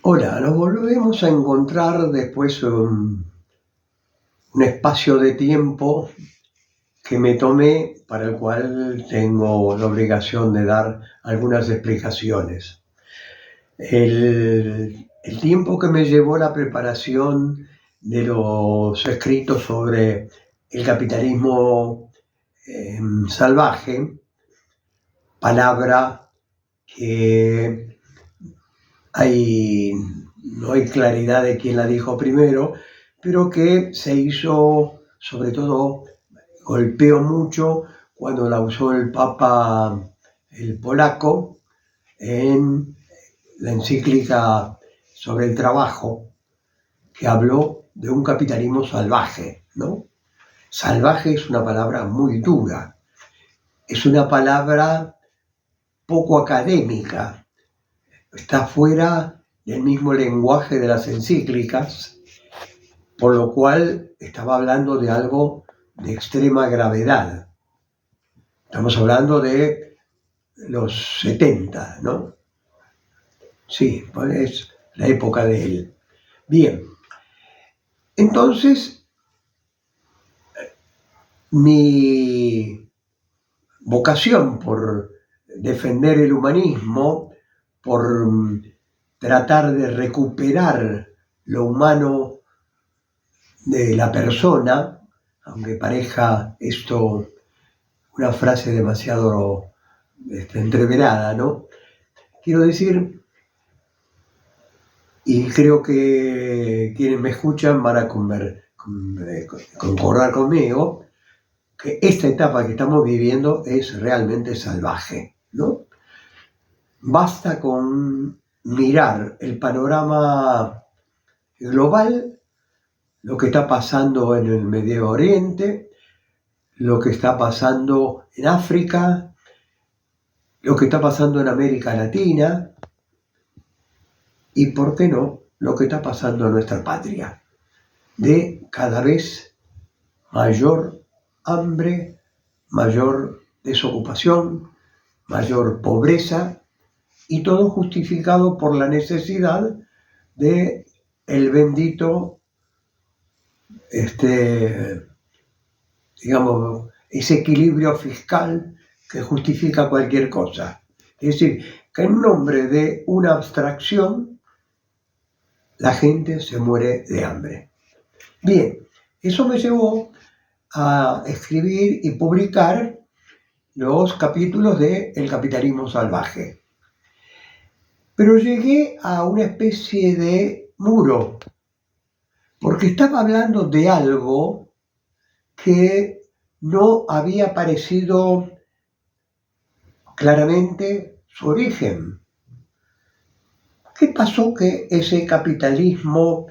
Hola, nos volvemos a encontrar después de un espacio de tiempo que me tomé, para el cual tengo la obligación de dar algunas explicaciones. El tiempo que me llevó la preparación de los escritos sobre el capitalismo salvaje, palabra que no hay claridad de quién la dijo primero, pero que se hizo, sobre todo, golpeó mucho cuando la usó el Papa, el polaco, en la encíclica sobre el trabajo, que habló de un capitalismo salvaje, ¿no? Salvaje es una palabra muy dura, es una palabra poco académica, está fuera del mismo lenguaje de las encíclicas, por lo cual estaba hablando de algo de extrema gravedad. Estamos hablando de los 70, ¿no? Sí, pues es la época de él. Bien, entonces mi vocación por defender el humanismo, por tratar de recuperar lo humano de la persona, aunque parezca esto una frase demasiado entreverada, ¿no? Quiero decir, y creo que quienes me escuchan van a concordar conmigo, que esta etapa que estamos viviendo es realmente salvaje, ¿no? Basta con mirar el panorama global, lo que está pasando en el Medio Oriente, lo que está pasando en África, lo que está pasando en América Latina y, ¿por qué no?, lo que está pasando en nuestra patria, de cada vez mayor hambre, mayor desocupación, mayor pobreza, y todo justificado por la necesidad de el bendito, digamos, ese equilibrio fiscal que justifica cualquier cosa. Es decir, que en nombre de una abstracción la gente se muere de hambre. Bien, eso me llevó a escribir y publicar los capítulos de El capitalismo salvaje. Pero llegué a una especie de muro, porque estaba hablando de algo que no había aparecido claramente su origen. ¿Qué pasó que ese capitalismo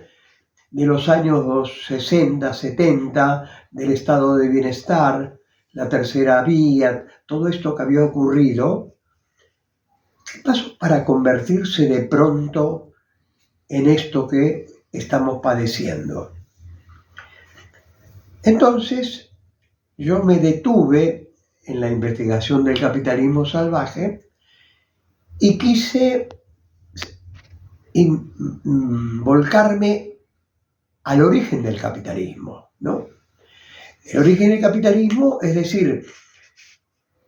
de los años 60, 70, del estado de bienestar, la tercera vía, todo esto que había ocurrido, qué pasó para convertirse de pronto en esto que estamos padeciendo? Entonces, yo me detuve en la investigación del capitalismo salvaje y quise volcarme al origen del capitalismo, ¿no? El origen del capitalismo, es decir,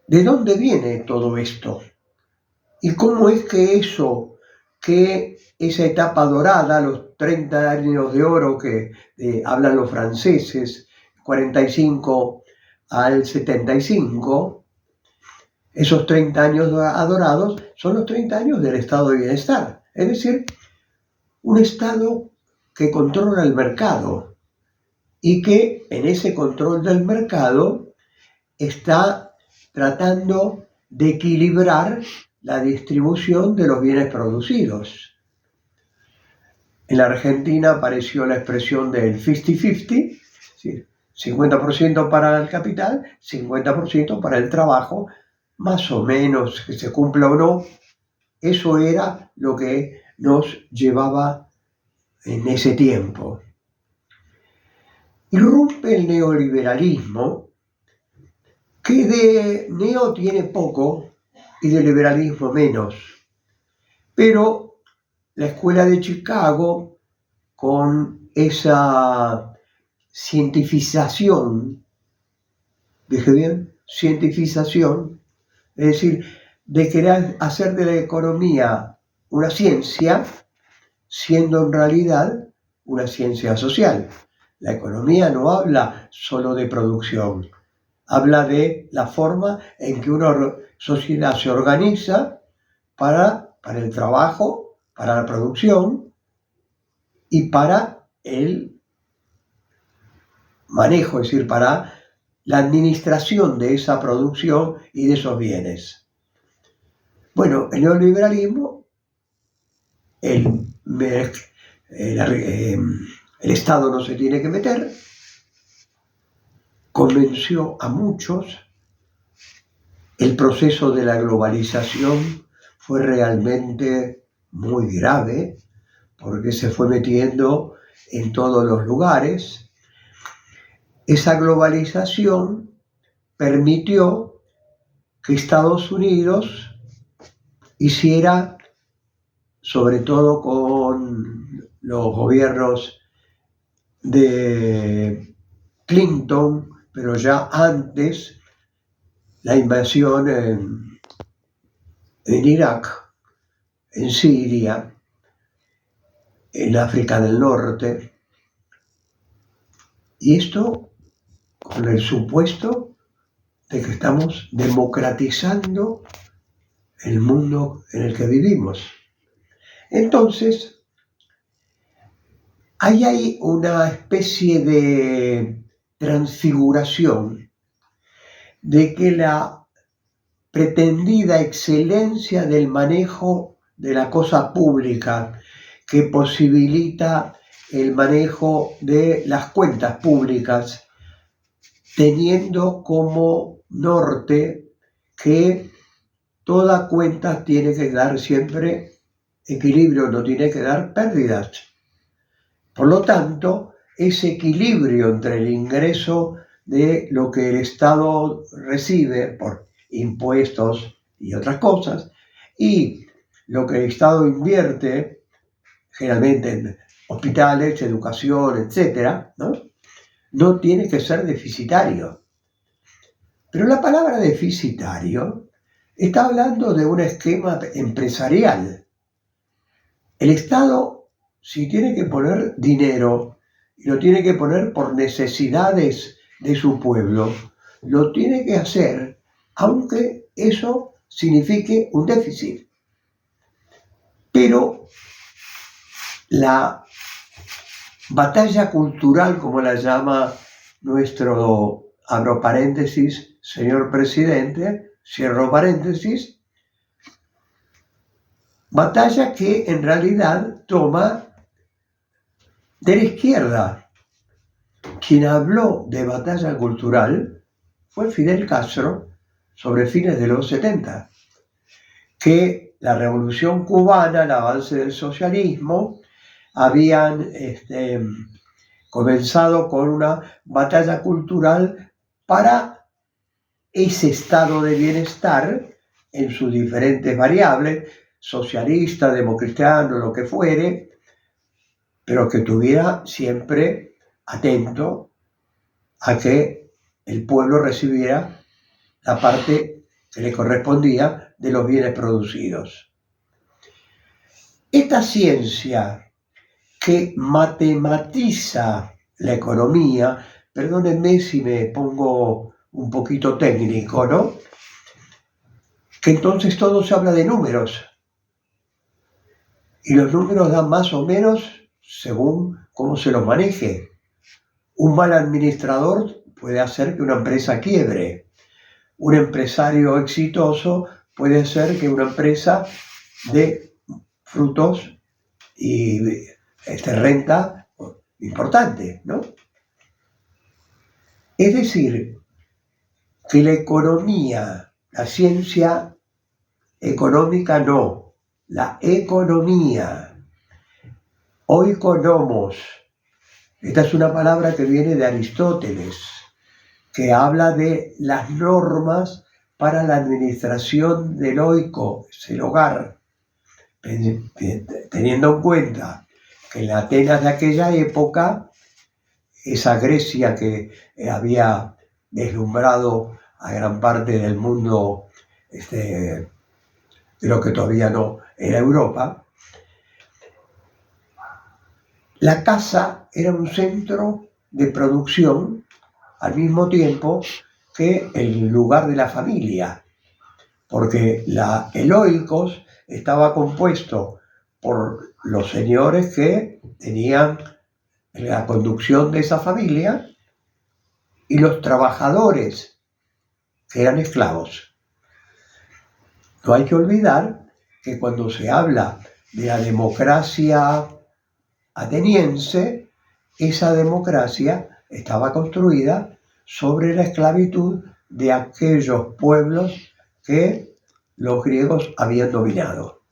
¿de dónde viene todo esto? ¿Y cómo es que esa etapa dorada, los 30 años de oro que hablan los franceses, 45 al 75, esos 30 años adorados son los 30 años del estado de bienestar, es decir, un estado que controla el mercado y que en ese control del mercado está tratando de equilibrar la distribución de los bienes producidos. En la Argentina apareció la expresión del 50-50, ¿sí? 50% para el capital, 50% para el trabajo, más o menos, que se cumpla o no. Eso era lo que nos llevaba en ese tiempo. Irrumpe el neoliberalismo, que de neo tiene poco y de liberalismo menos, pero la escuela de Chicago, con esa cientificación, dije bien, cientificación, es decir, de querer hacer de la economía una ciencia, siendo en realidad una ciencia social. La economía no habla solo de producción, habla de la forma en que una sociedad se organiza para el trabajo, para la producción y para el manejo, es decir, para la administración de esa producción y de esos bienes. Bueno, el neoliberalismo, el Estado no se tiene que meter, convenció a muchos. El proceso de la globalización fue realmente muy grave porque se fue metiendo en todos los lugares. Esa globalización permitió que Estados Unidos hiciera, sobre todo con los gobiernos de Clinton, pero ya antes, la invasión en Irak, en Siria, en África del Norte, y esto con el supuesto de que estamos democratizando el mundo en el que vivimos. Entonces, ahí hay una especie de transfiguración de que la pretendida excelencia del manejo de la cosa pública, que posibilita el manejo de las cuentas públicas, teniendo como norte que toda cuenta tiene que dar siempre equilibrio, no tiene que dar pérdidas. Por lo tanto, ese equilibrio entre el ingreso de lo que el Estado recibe por impuestos y otras cosas, y lo que el Estado invierte, generalmente en hospitales, educación, etc., no tiene que ser deficitario. Pero la palabra deficitario está hablando de un esquema empresarial. El Estado, si tiene que poner dinero, y lo tiene que poner por necesidades de su pueblo, lo tiene que hacer, aunque eso signifique un déficit. Pero la batalla cultural, como la llama nuestro, abro paréntesis, señor presidente, cierro paréntesis, batalla que en realidad toma de la izquierda. Quien habló de batalla cultural fue Fidel Castro sobre fines de los 70, que la revolución cubana, el avance del socialismo, habían comenzado con una batalla cultural para ese estado de bienestar en sus diferentes variables, socialista, democristiano, lo que fuere, pero que estuviera siempre atento a que el pueblo recibiera la parte que le correspondía de los bienes producidos. Esta ciencia que matematiza la economía, perdónenme si me pongo un poquito técnico, ¿no? Que entonces todo se habla de números. Y los números dan más o menos según cómo se los maneje. Un mal administrador puede hacer que una empresa quiebre. Un empresario exitoso puede hacer que una empresa dé frutos y renta importante, ¿no? Es decir, que la economía, la ciencia económica no, la economía, oikonomos, esta es una palabra que viene de Aristóteles, que habla de las normas para la administración del oiko, es el hogar, teniendo en cuenta que en la Atenas de aquella época, esa Grecia que había deslumbrado a gran parte del mundo, de lo que todavía no era Europa, la casa era un centro de producción al mismo tiempo que el lugar de la familia, porque el oikos estaba compuesto por los señores que tenían la conducción de esa familia y los trabajadores que eran esclavos. No hay que olvidar que cuando se habla de la democracia ateniense, esa democracia estaba construida sobre la esclavitud de aquellos pueblos que los griegos habían dominado.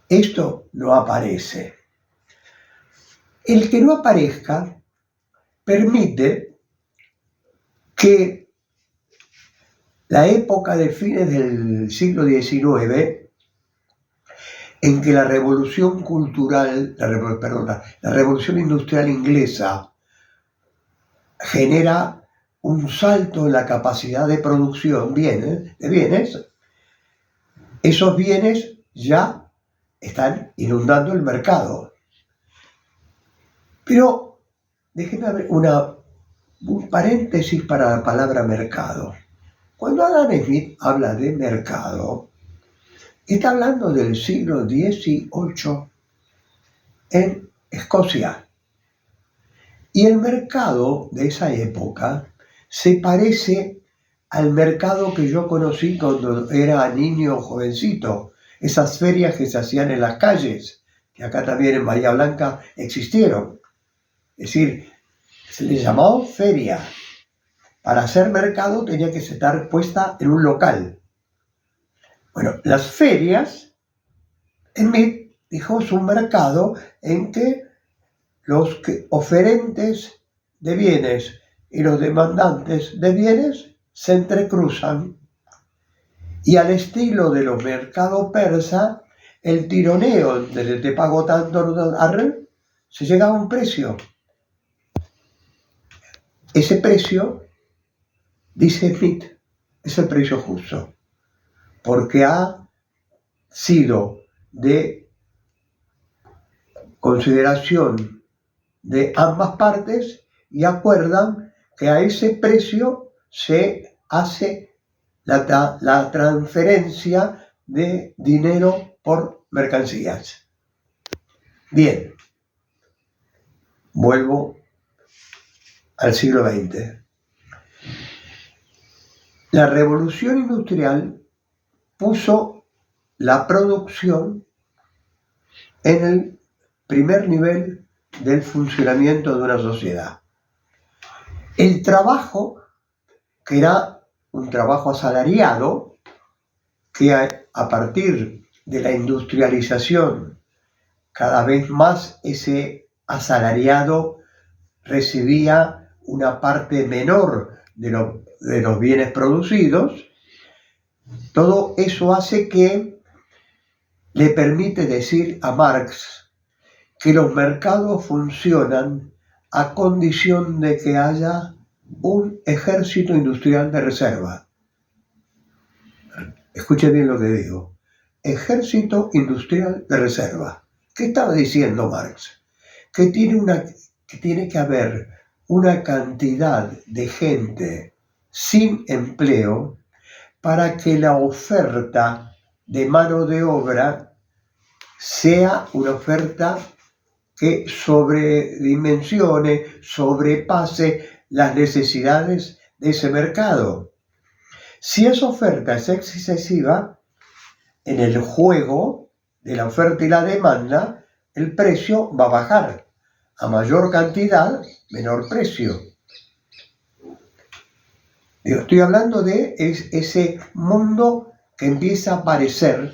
Esto no aparece. El que no aparezca permite que la época de fines del siglo XIX, en que la revolución cultural, la revolución industrial inglesa genera un salto en la capacidad de producción de bienes, esos bienes ya están inundando el mercado. Pero déjenme abrir un paréntesis para la palabra mercado. Cuando Adam Smith habla de mercado, está hablando del siglo XVIII en Escocia. Y el mercado de esa época se parece al mercado que yo conocí cuando era niño o jovencito. Esas ferias que se hacían en las calles, que acá también en Bahía Blanca existieron. Es decir, se les llamaba feria. Para hacer mercado tenía que estar puesta en un local. Bueno, las ferias, Smith dijo, es un mercado en que los oferentes de bienes y los demandantes de bienes se entrecruzan. Y al estilo de los mercados persa, el tironeo de te pago tanto, se llega a un precio. Ese precio, dice Smith, es el precio justo, porque ha sido de consideración de ambas partes y acuerdan que a ese precio se hace la transferencia de dinero por mercancías. Bien, vuelvo al siglo XX. La revolución industrial puso la producción en el primer nivel del funcionamiento de una sociedad. El trabajo, que era un trabajo asalariado, que a partir de la industrialización cada vez más ese asalariado recibía una parte menor de los bienes producidos. Todo eso hace que le permite decir a Marx que los mercados funcionan a condición de que haya un ejército industrial de reserva. Escuche bien lo que digo. Ejército industrial de reserva. ¿Qué estaba diciendo Marx? Que tiene que haber una cantidad de gente sin empleo para que la oferta de mano de obra sea una oferta que sobredimensione, sobrepase las necesidades de ese mercado. Si esa oferta es excesiva, en el juego de la oferta y la demanda, el precio va a bajar. A mayor cantidad, menor precio. Estoy hablando de ese mundo que empieza a aparecer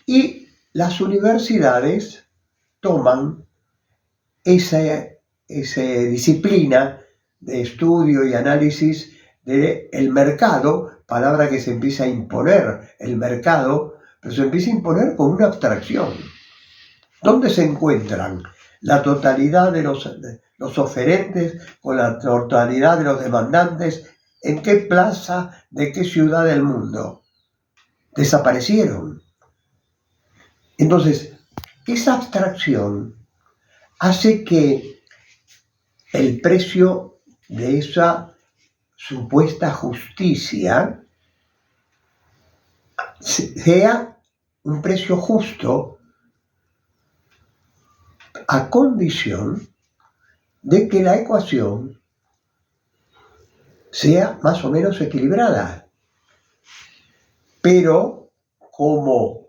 y las universidades toman esa disciplina de estudio y análisis del mercado, palabra que se empieza a imponer, el mercado, pero se empieza a imponer con una abstracción. ¿Dónde se encuentran la totalidad de los oferentes con la totalidad de los demandantes? ¿En qué plaza de qué ciudad del mundo? Desaparecieron. Entonces, esa abstracción hace que el precio de esa supuesta justicia sea un precio justo a condición de que la ecuación sea más o menos equilibrada. Pero como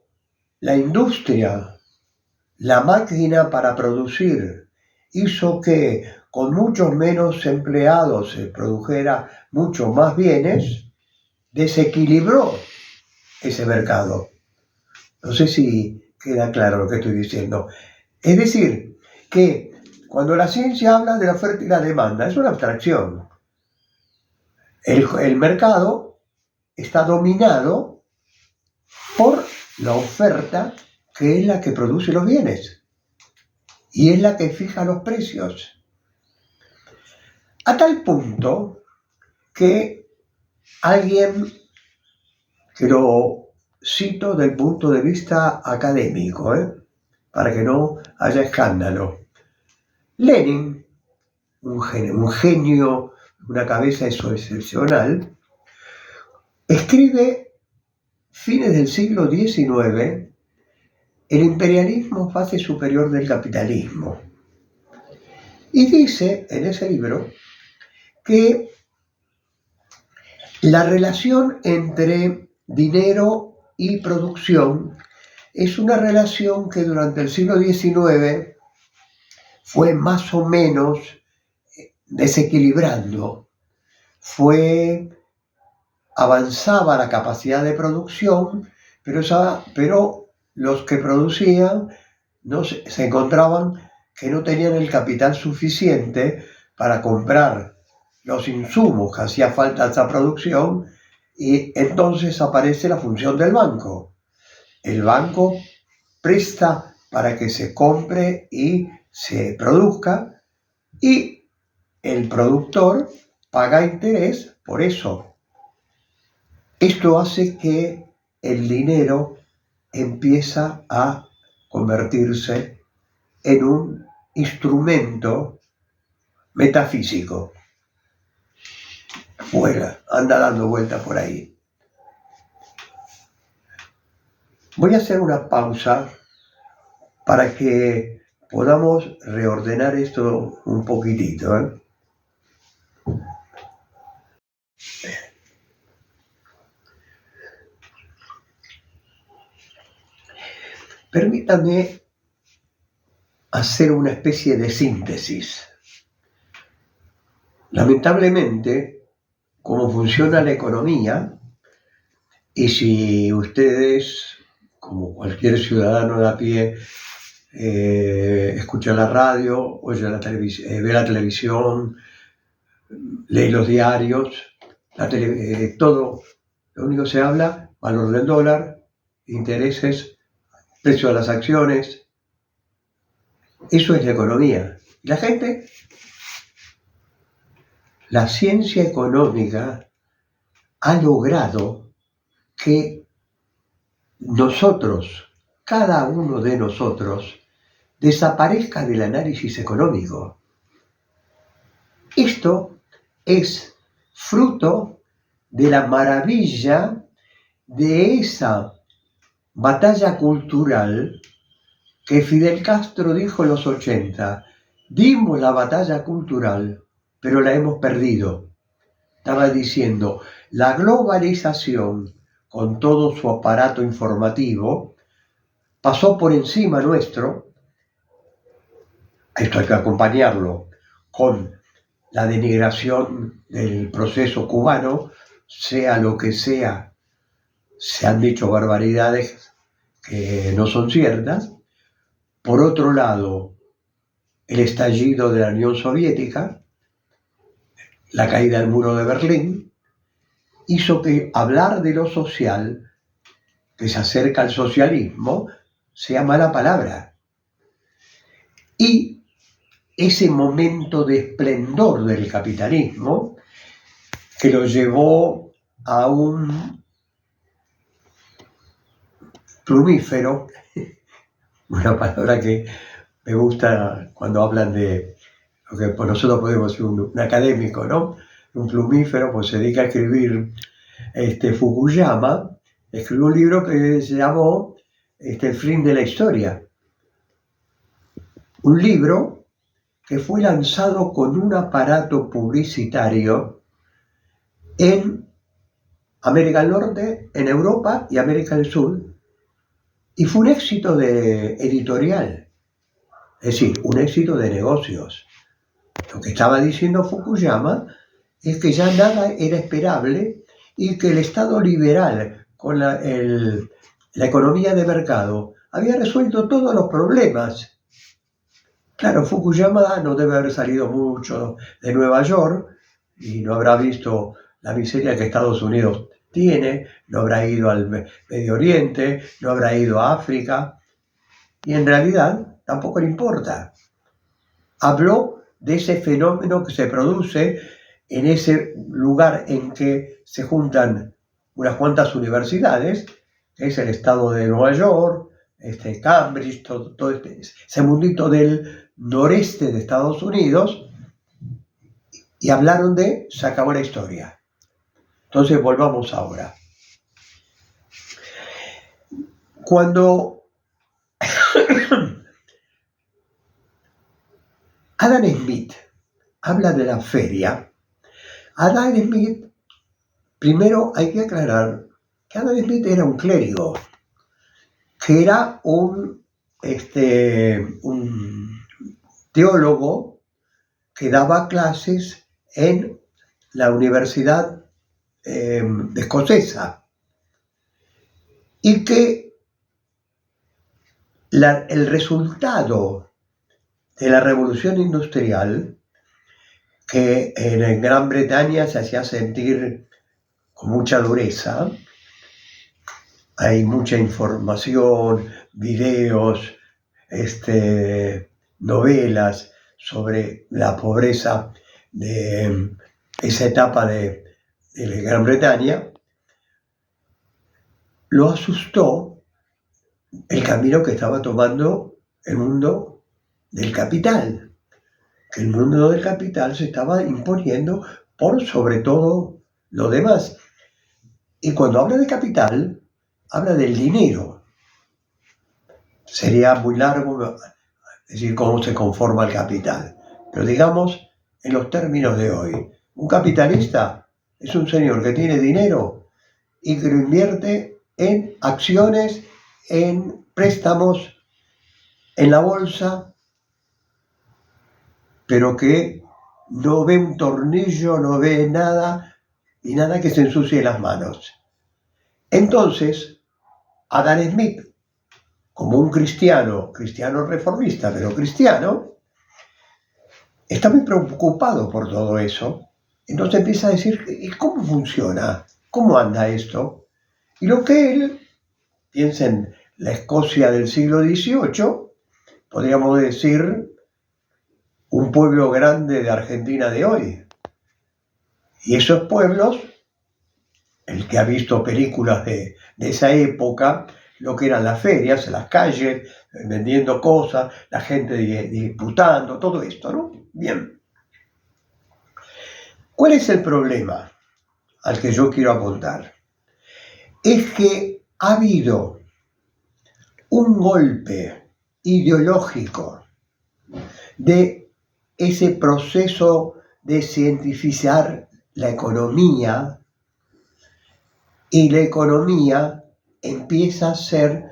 la industria, la máquina para producir, hizo que con muchos menos empleados se produjera mucho más bienes, desequilibró ese mercado. No sé si queda claro lo que estoy diciendo. Es decir, que cuando la ciencia habla de la oferta y la demanda, es una abstracción. El mercado está dominado por la oferta, que es la que produce los bienes y es la que fija los precios. A tal punto que alguien, que lo cito del punto de vista académico, para que no haya escándalo, Lenin, un genio, una cabeza excepcional, escribe fines del siglo XIX, el imperialismo fase superior del capitalismo. Y dice en ese libro que la relación entre dinero y producción es una relación que durante el siglo XIX fue más o menos desequilibrando. Avanzaba la capacidad de producción, pero los que producían se encontraban que no tenían el capital suficiente para comprar los insumos que hacía falta a esa producción, y entonces aparece la función del banco. El banco presta para que se compre y se produzca, y el productor paga interés por eso. Esto hace que el dinero empieza a convertirse en un instrumento metafísico. Anda dando vueltas por ahí. Voy a hacer una pausa para que podamos reordenar esto un poquitito. Permítame hacer una especie de síntesis. Lamentablemente, cómo funciona la economía, y si ustedes, como cualquier ciudadano de a pie, escucha la radio, oye ve la televisión, lee los diarios, todo, lo único que se habla, valor del dólar, intereses, precio de las acciones. Eso es la economía. La gente, la ciencia económica ha logrado que nosotros, cada uno de nosotros, desaparezca del análisis económico. Esto es fruto de la maravilla de esa batalla cultural que Fidel Castro dijo en los 80. Dimos la batalla cultural, pero la hemos perdido. Estaba diciendo, la globalización, con todo su aparato informativo, pasó por encima nuestro. Esto hay que acompañarlo con la denigración del proceso cubano, sea lo que sea. Se han dicho barbaridades que no son ciertas. Por otro lado, el estallido de la Unión Soviética, la caída del muro de Berlín, hizo que hablar de lo social, que se acerca al socialismo, sea mala palabra. Y ese momento de esplendor del capitalismo que lo llevó a un plumífero, una palabra que me gusta cuando hablan de lo que por nosotros podemos ser un académico, ¿no? Un plumífero, pues se dedica a escribir. Fukuyama escribió un libro que se llamó El fin de la historia. Un libro que fue lanzado con un aparato publicitario en América del Norte, en Europa y América del Sur, y fue un éxito editorial, es decir, un éxito de negocios. Lo que estaba diciendo Fukuyama es que ya nada era esperable y que el Estado liberal con la economía de mercado había resuelto todos los problemas. Claro, Fukuyama no debe haber salido mucho de Nueva York y no habrá visto la miseria que Estados Unidos tiene, no habrá ido al Medio Oriente, no habrá ido a África, y en realidad tampoco le importa. Habló de ese fenómeno que se produce en ese lugar en que se juntan unas cuantas universidades, que es el estado de Nueva York, Cambridge, todo ese mundito del noreste de Estados Unidos, y hablaron de se acabó la historia. Entonces volvamos ahora. Cuando Adam Smith habla de la feria, Adam Smith, primero hay que aclarar que Adam Smith era un clérigo, que era un teólogo que daba clases en la Universidad escocesa, y que el resultado de la revolución industrial, que en Gran Bretaña se hacía sentir con mucha dureza, hay mucha información, videos, novelas sobre la pobreza de esa etapa de Gran Bretaña, lo asustó el camino que estaba tomando el mundo del capital, que el mundo del capital se estaba imponiendo por sobre todo lo demás. Y cuando habla de capital, habla del dinero. Sería muy largo decir cómo se conforma el capital, pero digamos en los términos de hoy. Un capitalista es un señor que tiene dinero y que lo invierte en acciones, en préstamos, en la bolsa, pero que no ve un tornillo, no ve nada, y nada que se ensucie las manos. Entonces, Adam Smith, como un cristiano reformista, pero cristiano, está muy preocupado por todo eso. Entonces empieza a decir, ¿cómo funciona? ¿Cómo anda esto? Y lo que él piensa en la Escocia del siglo XVIII, podríamos decir un pueblo grande de Argentina de hoy. Y esos pueblos, el que ha visto películas de esa época, lo que eran las ferias, las calles, vendiendo cosas, la gente disputando, todo esto, ¿no? Bien. ¿Cuál es el problema al que yo quiero apuntar? Es que ha habido un golpe ideológico de ese proceso de cientificar la economía, y la economía empieza a ser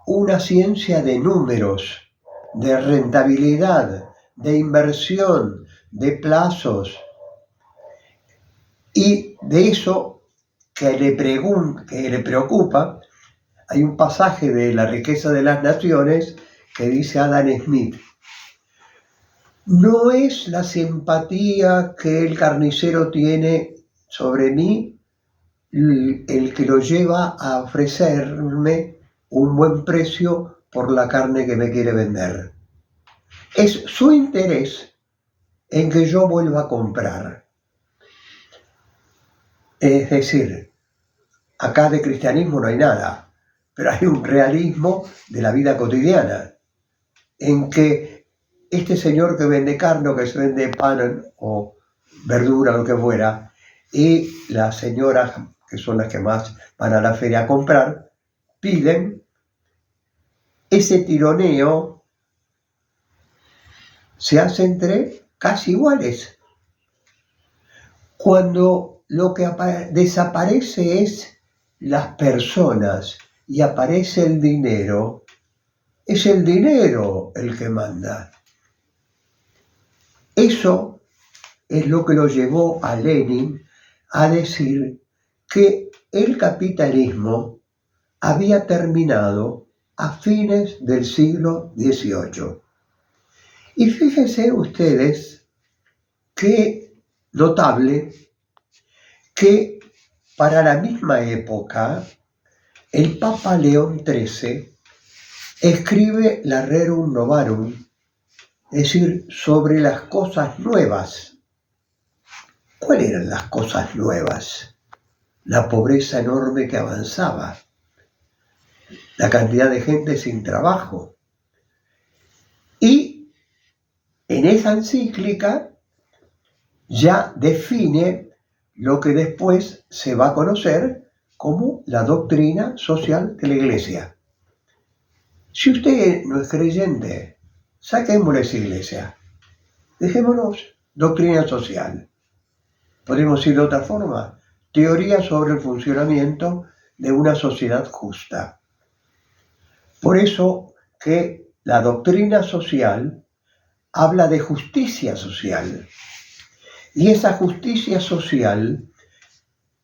una ciencia de números, de rentabilidad, de inversión, de plazos, y de eso que le preocupa. Hay un pasaje de La riqueza de las naciones que dice Adam Smith: no es la simpatía que el carnicero tiene sobre mí el que lo lleva a ofrecerme un buen precio por la carne que me quiere vender. Es su interés en que yo vuelva a comprar. Es decir, acá de cristianismo no hay nada, pero hay un realismo de la vida cotidiana, en que este señor que vende carne o que se vende pan o verdura, lo que fuera, y las señoras, que son las que más van a la feria a comprar, piden ese tironeo, se hace entre casi iguales. Cuando lo que desaparece es las personas y aparece el dinero, es el dinero el que manda. Eso es lo que lo llevó a Lenin a decir que el capitalismo había terminado a fines del siglo XVIII. Y fíjense ustedes qué notable que para la misma época el Papa León XIII escribe la Rerum Novarum, es decir, sobre las cosas nuevas. ¿Cuáles eran las cosas nuevas? La pobreza enorme que avanzaba, la cantidad de gente sin trabajo. Y en esa encíclica ya define lo que después se va a conocer como la doctrina social de la Iglesia. Si usted no es creyente, saquémosle esa iglesia. Dejémonos doctrina social. Podemos decir de otra forma, teoría sobre el funcionamiento de una sociedad justa. Por eso que la doctrina social habla de justicia social. Y esa justicia social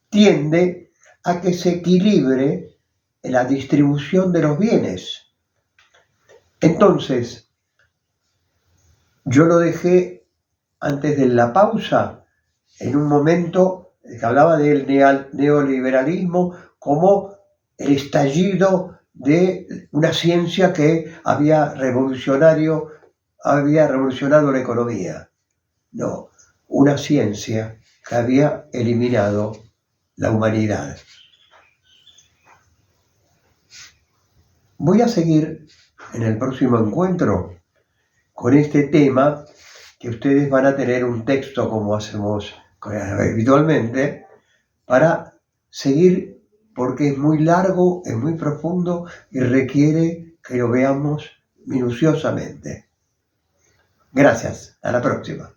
tiende a que se equilibre la distribución de los bienes. Entonces, yo lo dejé antes de la pausa, en un momento que hablaba del neoliberalismo como el estallido de una ciencia que había revolucionado la economía. No, una ciencia que había eliminado la humanidad. Voy a seguir en el próximo encuentro con este tema, que ustedes van a tener un texto como hacemos habitualmente, para seguir, porque es muy largo, es muy profundo y requiere que lo veamos minuciosamente. Gracias, a la próxima.